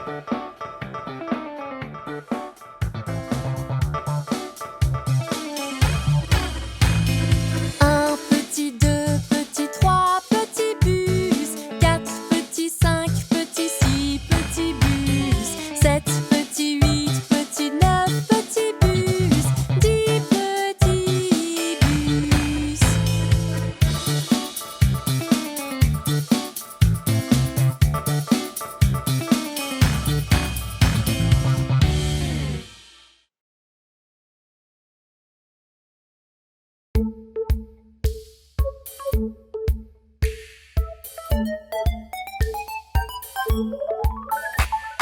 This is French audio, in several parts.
Un petit, deux petits, trois petits bus, quatre petits, cinq petits, six petits bus, sept petits, huit petits, neuf petits bus, 10 petits bus.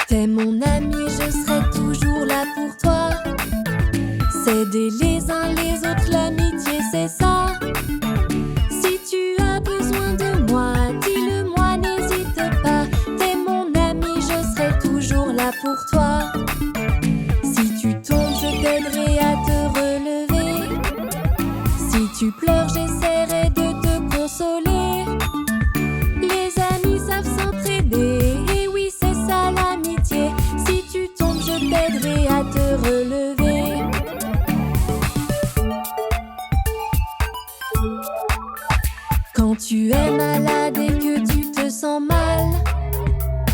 T'es mon ami, je serai toujours là pour toi. S'aider les uns les autres, l'amitié c'est ça. Si tu as besoin de moi, dis-le-moi, n'hésite pas. T'es mon ami, je serai toujours là pour toi. Si tu tombes, je t'aiderai à te relever. Si tu pleures, j'essaierai de te consoler. Les amis savent s'entraider, et oui c'est ça l'amitié. Si tu tombes, je t'aiderai à te relever. Quand tu es malade et que tu te sens mal,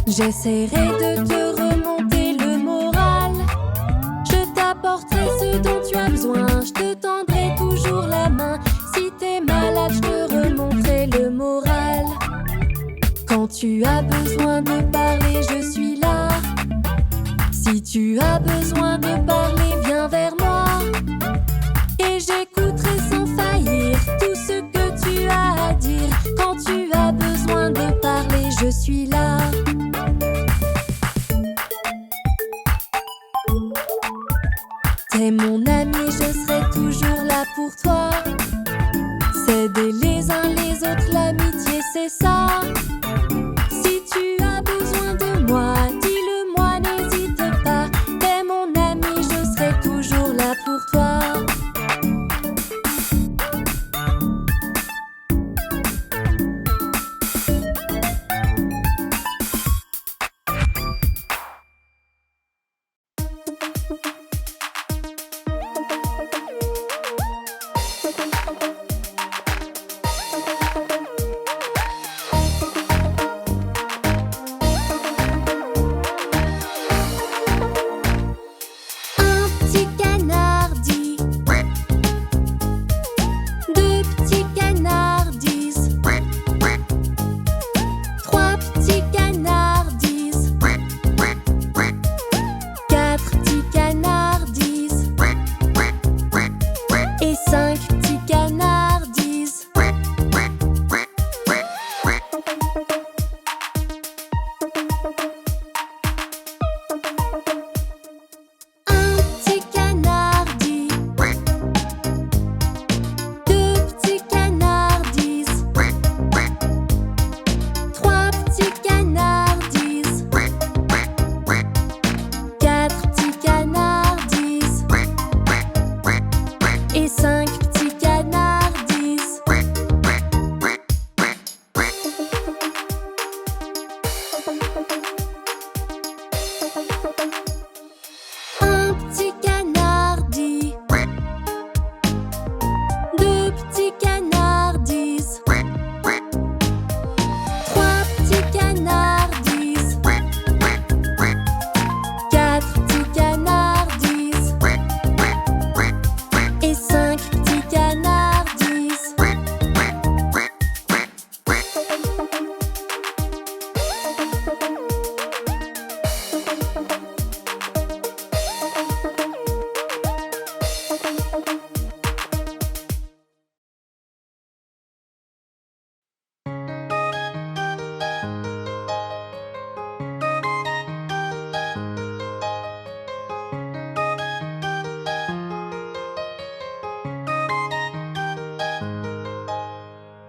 j'essaierai de te remonter le moral. Je t'apporterai ce dont tu as besoin, je te tendrai toujours la main. Si t'es malade, je te remonterai le moral. Quand tu as besoin de parler, je suis là. Si tu as besoin de parler, viens vers moi. Et j'écouterai sans faillir tout ce que tu as à dire. Quand tu as besoin de parler, je suis là. T'es mon ami, je serai toujours là pour toi. S'aider les uns les autres, l'amitié c'est ça. Si tu as besoin de moi, dis-le-moi, n'hésite pas. T'es mon ami, je serai toujours là pour toi.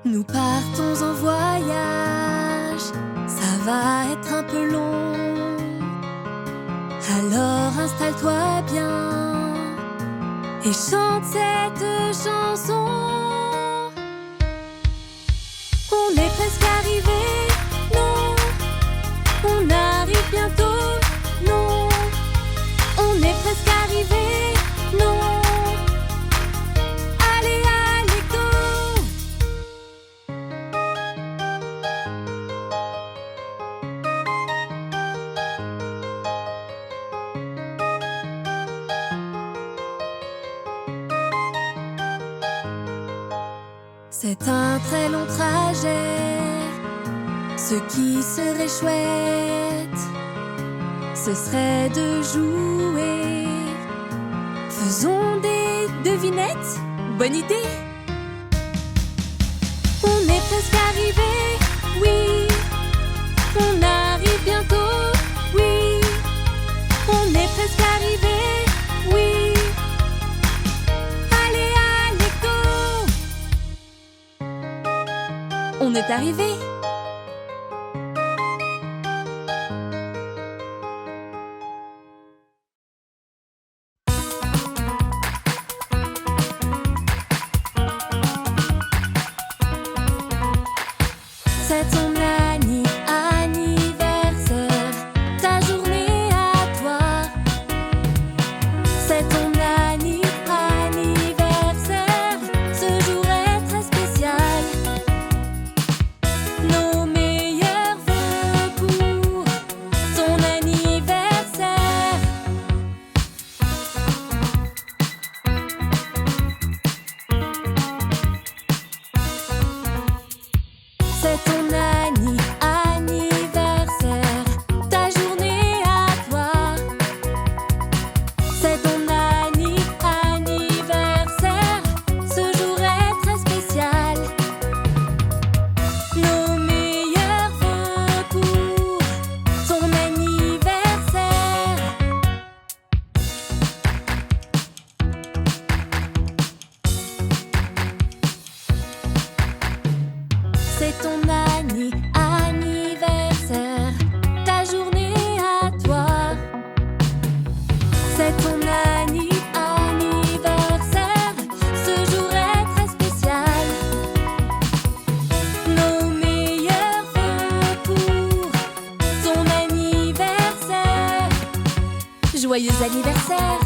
Nous partons en voyage, ça va être un peu long. Alors installe-toi bien et chante cette chanson. On est presque arrivé, non, on arrive bientôt. C'est un très long trajet. Ce qui serait chouette, ce serait de jouer. Faisons des devinettes. Bonne idée. On est presque arrivé, oui. On arrive bientôt, oui. On est presque arrivé, oui. Allez, allez, go! On est arrivé. C'est ton anniversaire, ta journée à toi. C'est ton anniversaire, ce jour est très spécial. Nos meilleurs vœux pour ton anniversaire. C'est ton anniversaire, ta journée à toi. C'est ton anniversaire, ce jour est très spécial. Nos meilleurs vœux pour ton anniversaire. C'est ton anniversaire, ta journée à toi. C'est ton anniversaire, ce jour est très spécial. Nos meilleurs vœux pour ton anniversaire. Joyeux anniversaire!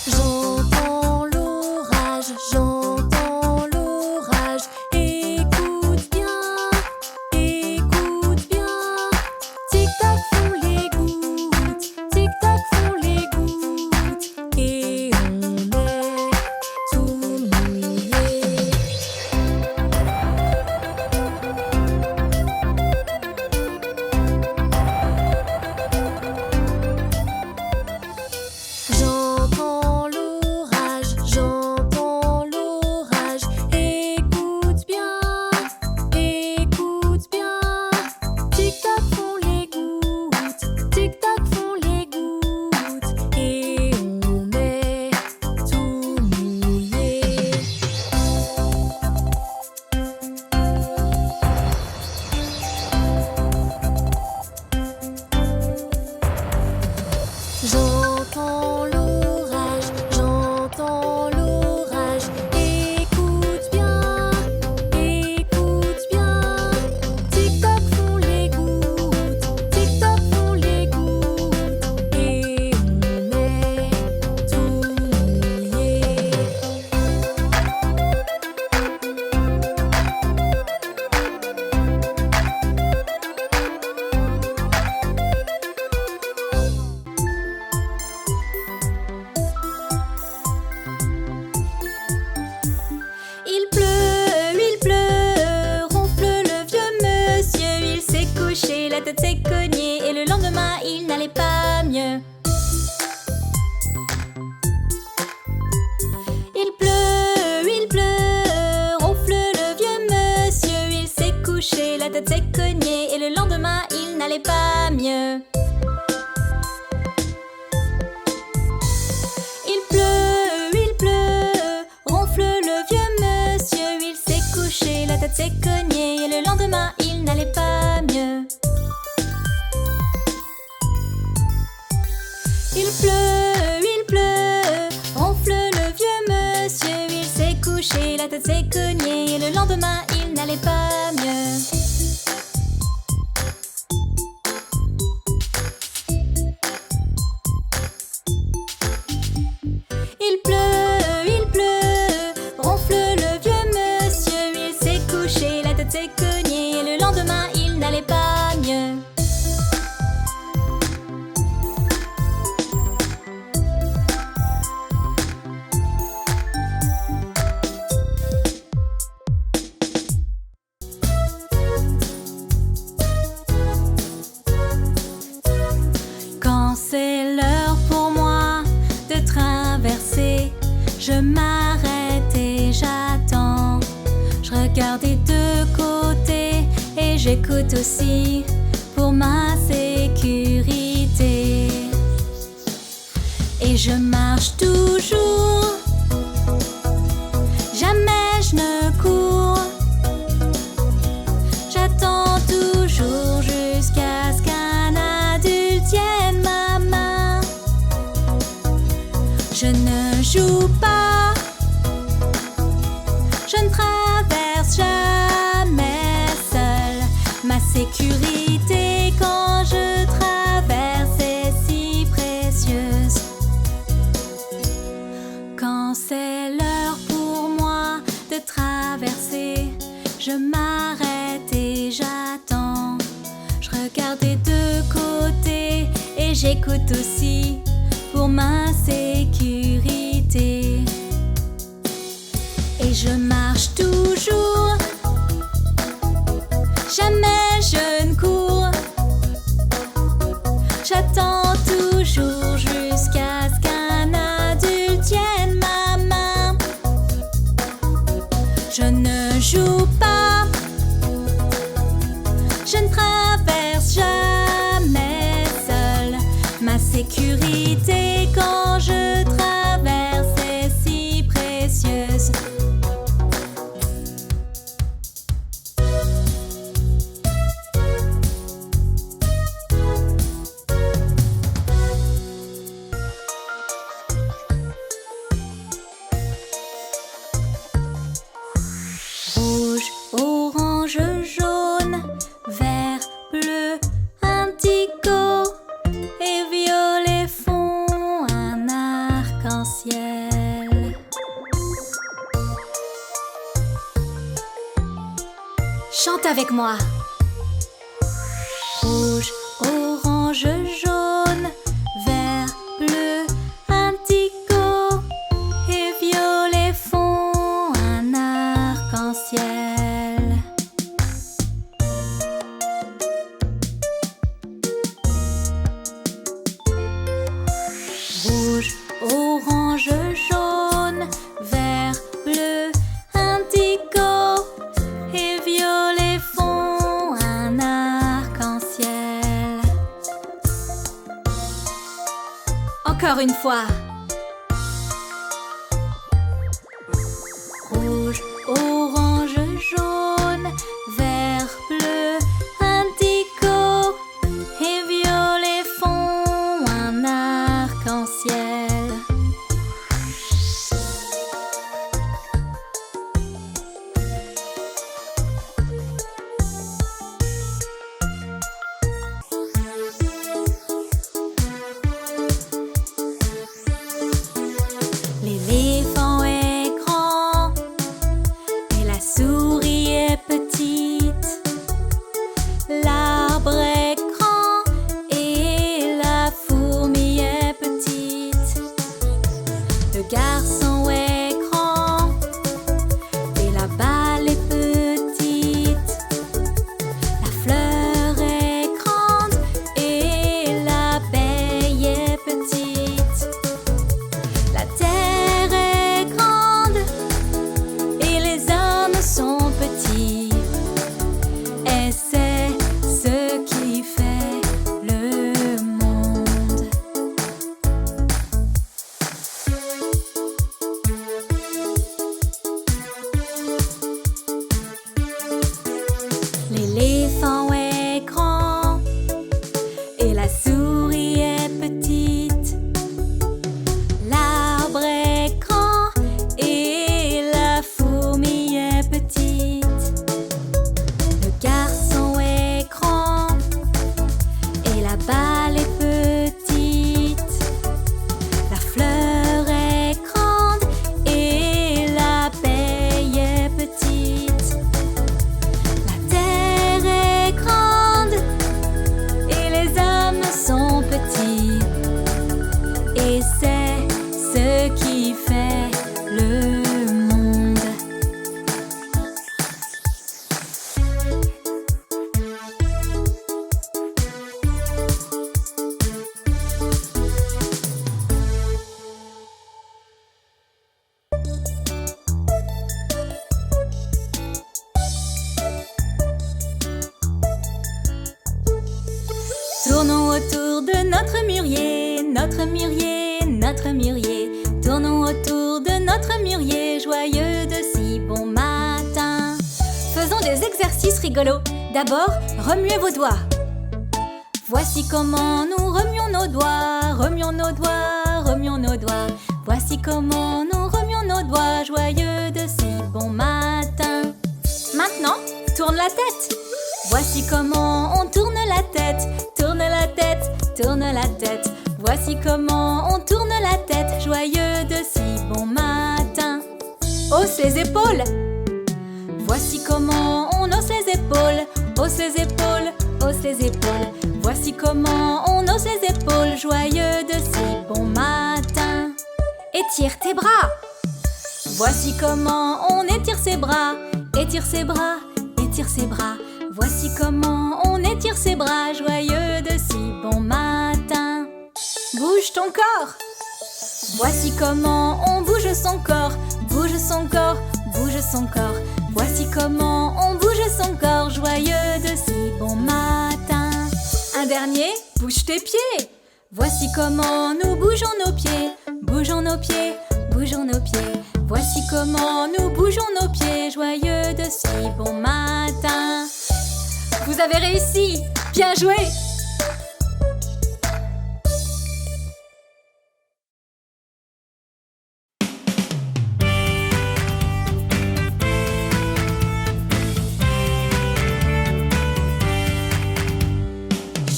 J'entends l'orage, j'entends l'orage. Écoute bien, écoute bien. Tic-tac font les gouttes, tic-tac font les gouttes. Et on est tout mouillé. J'entends l'orage, j'entends l'orage. Écoute bien, écoute bien. Tic-tac font les gouttes, tic-tac font les gouttes. Et on est tout mouillé. J'entends l'orage, j'entends l'orage. Écoute bien, écoute bien. Tic-tac font les gouttes, tic-tac font les gouttes. Et on est tout mouillé. Il pleut, ronfle le vieux monsieur. Il s'est couché, la tête s'est cognée, et le lendemain il n'allait pas mieux. Il pleut, ronfle le vieux monsieur. Il s'est couché, la tête s'est cognée, et le lendemain il n'allait pas mieux. Il pleut, ronfle le vieux monsieur. Il s'est couché, la tête s'est cognée, et le lendemain il n'allait pas mieux. Il pleut, ronfle le vieux monsieur. Il s'est couché, la tête s'est cognée, et le lendemain il n'allait pas mieux. Il pleut, j'écoute aussi pour ma sécurité. Et je marche toujours, jamais je ne cours. J'attends toujours jusqu'à ce qu'un adulte tienne ma main. Je ne joue pas, je ne traverse jamais seule. Ma sécurité quand je traverse est si précieuse. Quand c'est l'heure pour moi de traverser, je m'arrête et j'attends. Je regarde des deux côtés et j'écoute aussi pour ma sécurité. Et je marche toujours, jamais je ne cours. J'attends toujours jusqu'à ce qu'un adulte tienne ma main. Je ne joue pas, je ne traverse jamais seule. Ma sécurité quand je traverse est si précieuse. Rouge, orange, jaune, vert, bleu, indigo et violet font un arc-en-ciel. Chante avec moi. Rouge, orange, jaune, vert, bleu, indigo et violet font un arc-en-ciel. Rouge, orange, jaune, vert, bleu, indigo et violet font un arc-en-ciel. Encore une fois. Rouge, orange, jaune, vert, bleu, indigo et violet font un arc-en-ciel. Tournons autour de notre mûrier, notre mûrier, notre mûrier. Tournons autour de notre mûrier, joyeux de si bon matin. Faisons des exercices rigolos. D'abord, remuez vos doigts. Voici comment nous remuons nos doigts, remuons nos doigts, remuons nos doigts. Voici comment nous remuons nos doigts, joyeux de si bon matin. Maintenant, tourne la tête. Voici comment on tourne la tête, tourne la tête, tourne la tête. Voici comment on tourne la tête, joyeux de si bon matin. Hausse les épaules. Voici comment on hausse les épaules, hausse les épaules, hausse les épaules. Voici comment on hausse les épaules, joyeux de si bon matin. Étire tes bras. Voici comment on étire ses bras, étire ses bras, étire ses bras. Voici comment on étire ses bras, joyeux de si bon matin. Bouge ton corps. Voici comment on bouge son corps, bouge son corps, bouge son corps. Voici comment on bouge son corps, joyeux de si bon matin. Un dernier, bouge tes pieds. Voici comment nous bougeons nos pieds, bougeons nos pieds, bougeons nos pieds. Voici comment nous bougeons nos pieds, joyeux de si bon matin. Vous avez réussi, bien joué!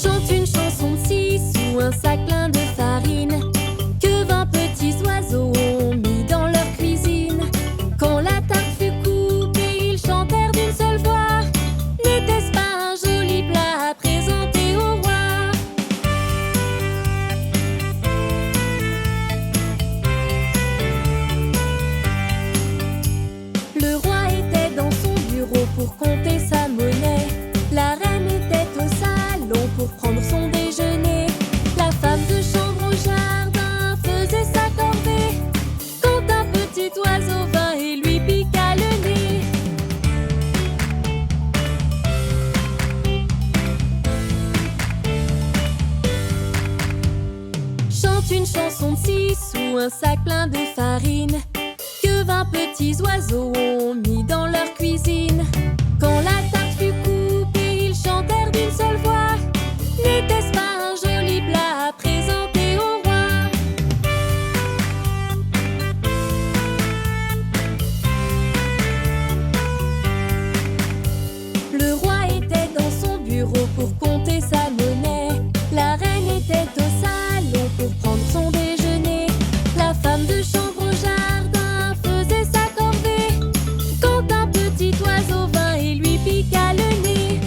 Chante une chanson de scie sous un sac plein de farine que 20 petits oiseaux ont mis dans leur cuisine. Quand la tarte fut coupée, ils chantèrent d'une seule voix. N'était-ce pas un joli plat à présenter au roi? Le roi était dans son bureau pour compter sa monnaie. La reine était au salon pour prendre son déjeuner. La femme de chambre au jardin faisait sa corvée quand un petit oiseau vint et lui piqua le nez. Chante une chanson de scie sous un sac plein de farine que 20 petits oiseaux ont mis dans leur cuisine. Quand la tarte fut coupée, ils chantèrent d'une seule voix. N'était-ce pas un joli plat à présenter au roi? Le roi était dans son bureau pour compter sa monnaie. La reine était au salon pour prendre son déjeuner. La femme de chambre au jardin faisait sa corvée quand un petit oiseau vint et lui piqua le nez.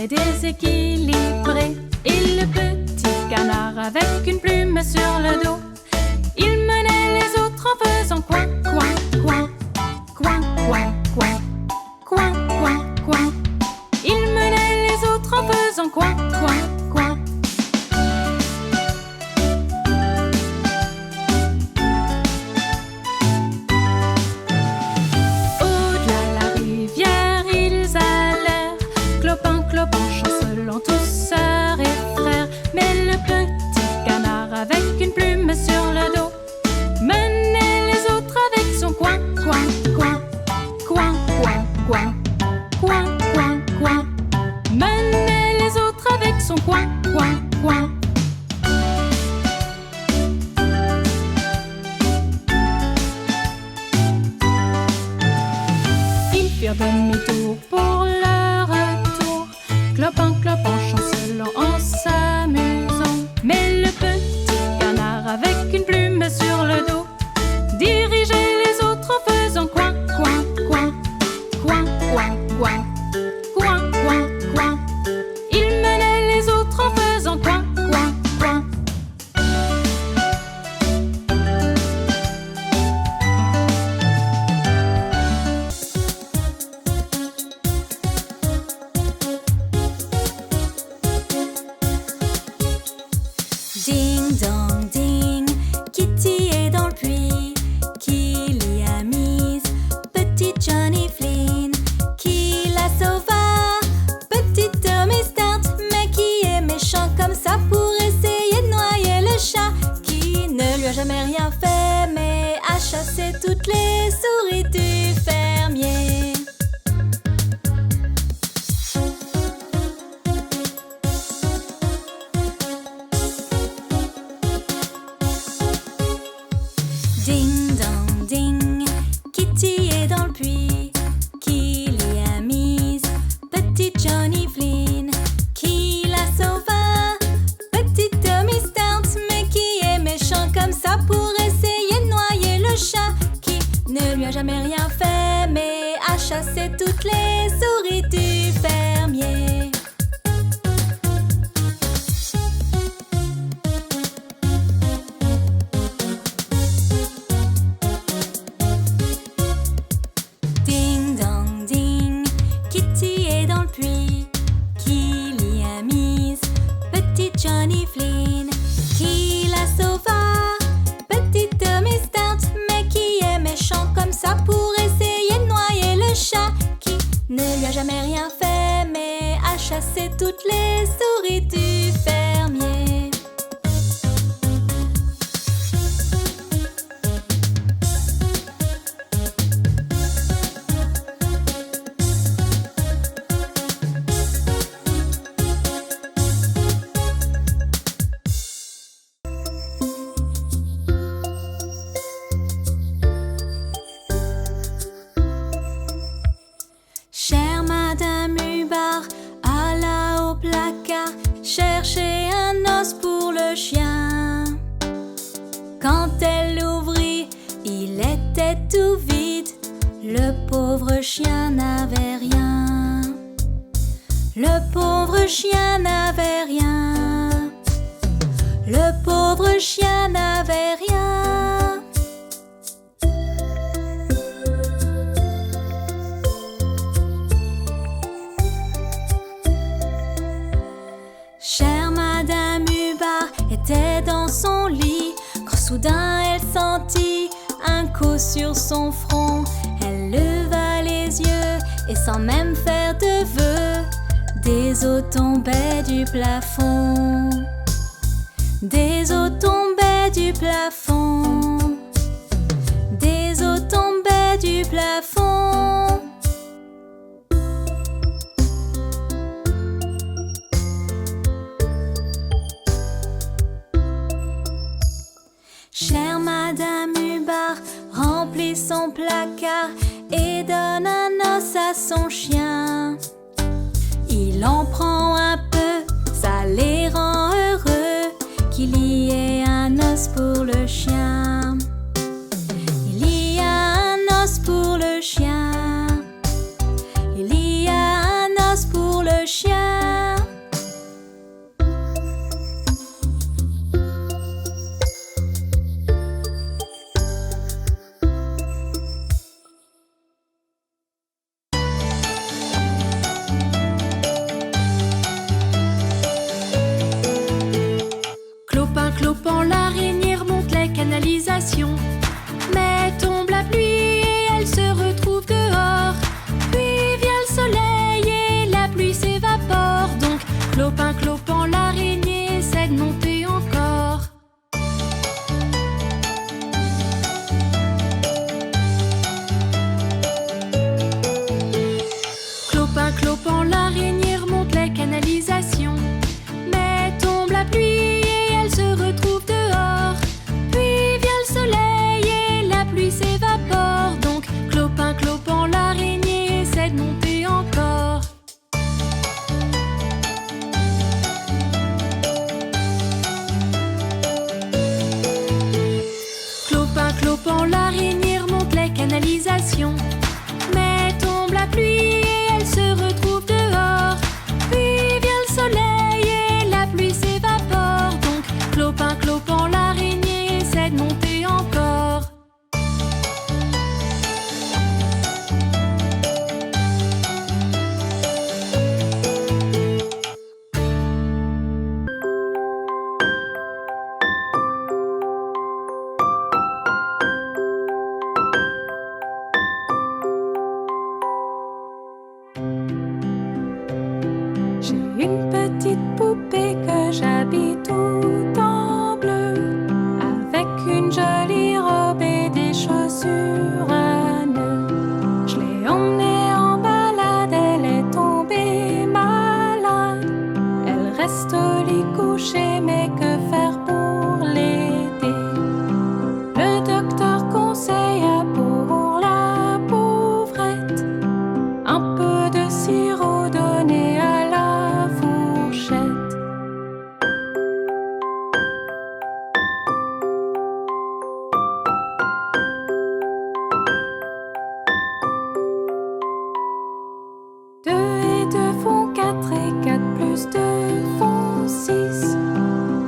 est déséquilibré. Et le petit canard avec une plume sur le dos, il menait les autres en faisant coin, coin, coin, coin, coin, coin, coin, coin, coin. Il menait les autres en faisant coin, coin, coin. Au-delà la rivière, ils allèrent, clopin, clopin, chancelant tous sœurs et frères. Mais le petit canard avec une plume sur le dos menait les autres avec son coin, coin, coin, coin, coin, coin, coin, coin, coin. Menait les autres avec son coin, coin, coin. Ils firent demi-tour pour leur retour, clopin, clopin, chancelant en s'amusant. Mais le petit canard avec une plume sur le dos dirigeait les autres en faisant coin, coin, coin, coin, coin, coin, coin, coin, coin. Il menait les autres en faisant coin, coin, coin. Ding dong ding, Kitty est dans le puits. Qui l'y a mise? Petit Johnny Flynn. Qui la sauva? Petit Tommy Start. Mais qui est méchant comme ça pour essayer de noyer le chat? Qui ne lui a jamais rien fait mais a chassé toutes les souris du fermier. Ding dong ding, Kitty est dans le puits. Qui l'y a mise? Petit Johnny Flynn. Qui la sauva? Petit Tommy Start. Mais qui est méchant comme ça pour essayer de noyer le chat? Qui ne lui a jamais rien fait mais a chassé toutes les souris du fermier. Ding dong ding, Kitty est dans le puits. Qui l'y a mise? Petit Johnny Flynn. Qui la sauva? Petit Tommy Start. Mais qui est méchant comme ça pour essayer de noyer le chat? Qui ne lui a jamais rien fait mais a chassé toutes les souris du fermier. Chère Madame Hubbard alla au placard chercher un os pour le chien. Quand elle l'ouvrit, il était tout vide. Le pauvre chien n'avait rien. Le pauvre chien n'avait rien. Le pauvre chien n'avait rien. Chère Madame Hubbard était dans son lit quand soudain elle sentit un coup sur son front. Elle leva les yeux et sans même faire de vœux, des eaux tombaient du plafond. Des eaux tombaient du plafond. Des eaux tombaient du plafond. Chère Madame Hubbard remplit son placard et donne un os à son chien. Il en prend un peu, ça les rend heureux qu'il y ait un os pour le chien. Il y a un os pour le chien. Il y a un os pour le chien. canalisation. Mais tombe la pluie et elle se retrouve dehors. Puis vient le soleil et la pluie s'évapore. Donc, clopin, clopin, l'araignée essaie de monter encore. Clopin, clopin, l'araignée remonte les canalisations. Mais tombe la pluie et elle se retrouve dehors. Puis vient le soleil et la pluie s'évapore. Donc, clopin, clopin, l'araignée essaie de monter encore. Clopin, clopin, l'araignée remonte les canalisations. Mais tombe la pluie et elle se retrouve dehors. Puis vient le soleil et la pluie s'évapore. Donc, clopin, clopin, l'araignée essaie de monter encore. J'ai une petite poupée que j'habille tout en bleu, avec une jolie robe et des chaussures à nœuds. Je l'ai emmenée en balade, elle est tombée malade. Elle reste au lit couchée, mais que faire pour l'aider? Le docteur conseilla pour la pauvrette un peu de sirop donné à la fourchette. Deux et deux font 4 et 4 plus 2 font 6.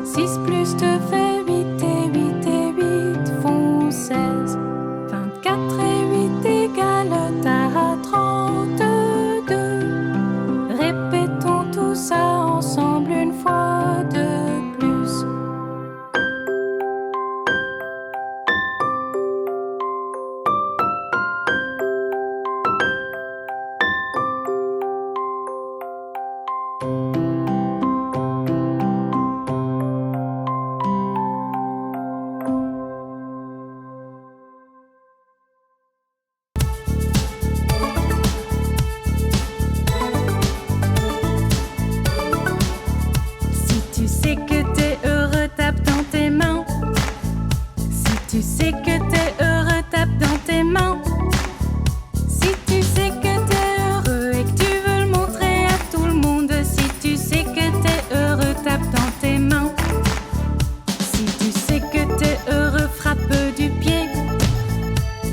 6 plus 2 fait 8 et 8 et 8 font 16. 24 et 8 égale à 32. Répétons tout ça ensemble une fois de plus. Si tu sais que t'es heureux, tape dans tes mains. Si tu sais que t'es heureux, tape dans tes mains. Si tu sais que t'es heureux et que tu veux le montrer à tout le monde. Si tu sais que t'es heureux, tape dans tes mains. Si tu sais que t'es heureux, frappe du pied.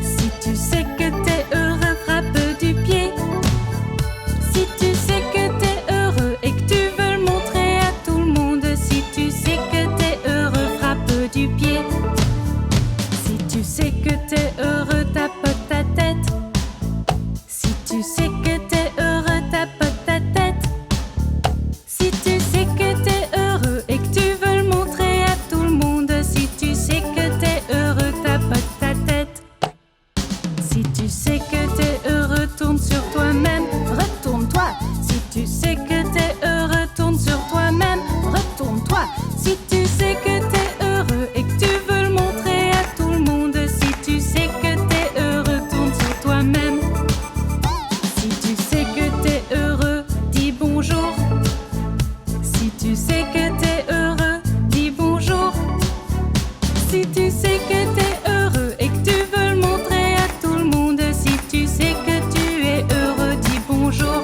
Si tu sais que t'es heureux, frappe du pied. Si tu sais que t'es heureux et que tu veux le montrer à tout le monde. Si tu sais que t'es heureux, frappe du pied. Si tu sais que t'es heureux, tape ta tête. Si tu sais que t'es heureux, tape ta tête. Si tu sais que t'es heureux et que tu veux le montrer à tout le monde. Si tu sais que t'es heureux, tape ta tête. Si tu sais que t'es heureux, tourne sur toi-même, retourne-toi. Si tu sais que t'es heureux, tourne sur toi-même, retourne-toi. Si tu sais que t'es heureux et que tu veux le montrer à tout le monde. Si tu sais que t'es heureux, tourne sur toi-même. Si tu sais que t'es heureux, dis bonjour. Si tu sais que t'es heureux, dis bonjour. Si tu sais que t'es heureux et que tu veux le montrer à tout le monde. Si tu sais que tu es heureux, dis bonjour.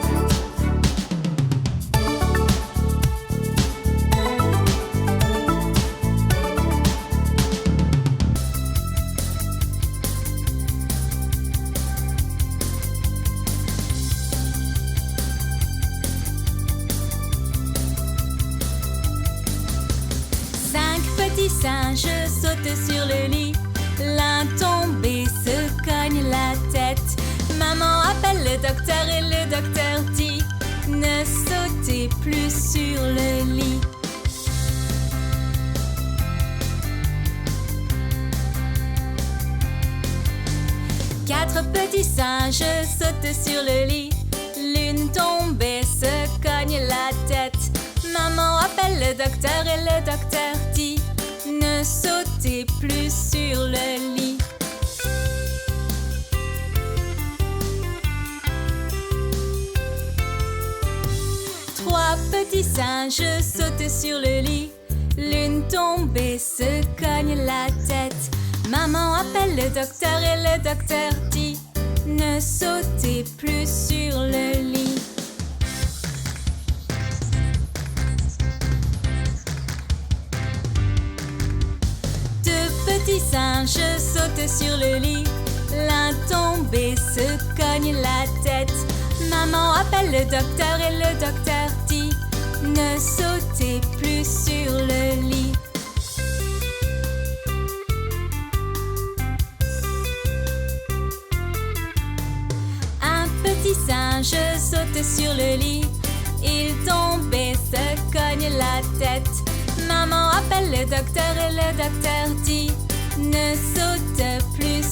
Cinq petits singes sautent sur le lit. L'un tombé se cogne la tête. Maman appelle le docteur et le docteur dit: ne sautez plus sur le lit. Quatre petits singes sautent sur le lit. L'une tombée se cogne la tête. Maman appelle le docteur et le docteur dit: ne sautez plus sur le lit. Trois petits singes sautent sur le lit. L'une tombée se cogne la tête. Maman appelle le docteur et le docteur dit: ne sautez plus sur le lit. Deux petits singes sautent sur le lit. L'un tombé se cogne la tête. Maman appelle le docteur et le docteur dit: ne sautez plus sur le lit. Un petit singe saute sur le lit. Il tombe et se cogne la tête. Maman appelle le docteur et le docteur dit: ne saute plus